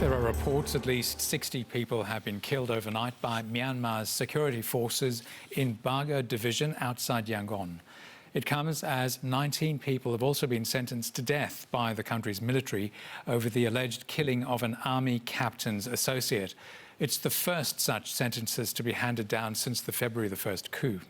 There are reports at least 60 people have been killed overnight by Myanmar's security forces in Baga division outside Yangon. It comes as 19 people have also been sentenced to death by the country's military over the alleged killing of an army captain's associate. It's the first such sentences to be handed down since the February the 1st coup.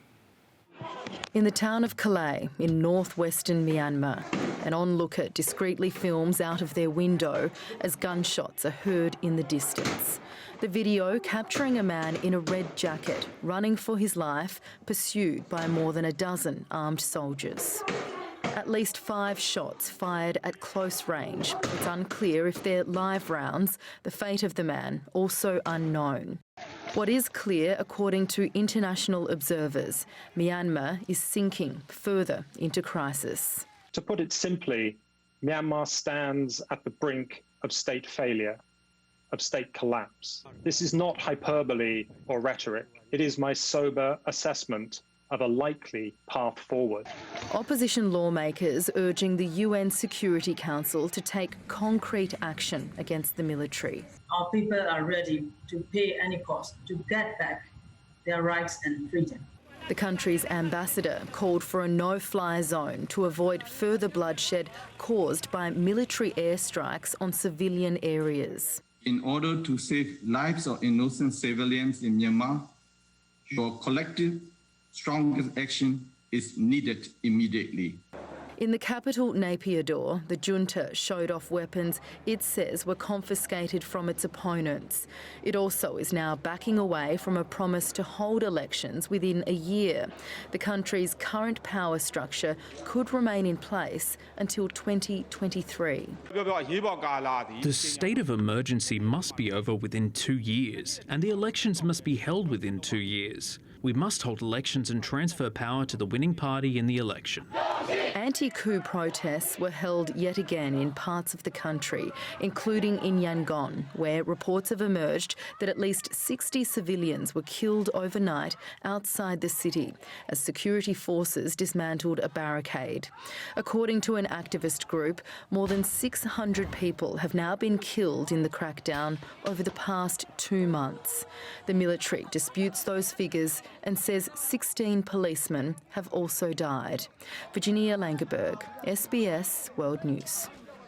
In the town of Kalay in northwestern Myanmar, an onlooker discreetly films out of their window as gunshots are heard in the distance. The video capturing a man in a red jacket running for his life, pursued by more than a dozen armed soldiers. At least 5 shots fired at close range. It's unclear if they're live rounds, the fate of the man also unknown. What is clear, according to international observers, Myanmar is sinking further into crisis. To put it simply, Myanmar stands at the brink of state failure, of state collapse. This is not hyperbole or rhetoric. It is my sober assessment of a likely path forward. Opposition lawmakers urging the UN Security Council to take concrete action against the military. Our people are ready to pay any cost to get back their rights and freedom. The country's ambassador called for a no-fly zone to avoid further bloodshed caused by military airstrikes on civilian areas. In order to save lives of innocent civilians in Myanmar, your collective strongest action is needed immediately. In the capital, Naypyidaw, the junta showed off weapons it says were confiscated from its opponents. It also is now backing away from a promise to hold elections within a year. The country's current power structure could remain in place until 2023. The state of emergency must be over within 2 years, and the elections must be held within 2 years. We must hold elections and transfer power to the winning party in the election. Anti-coup protests were held yet again in parts of the country, including in Yangon, where reports have emerged that at least 60 civilians were killed overnight outside the city as security forces dismantled a barricade. According to an activist group, more than 600 people have now been killed in the crackdown over the past 2 months. The military disputes those figures and says 16 policemen have also died. Virginia Langeberg, SBS World News.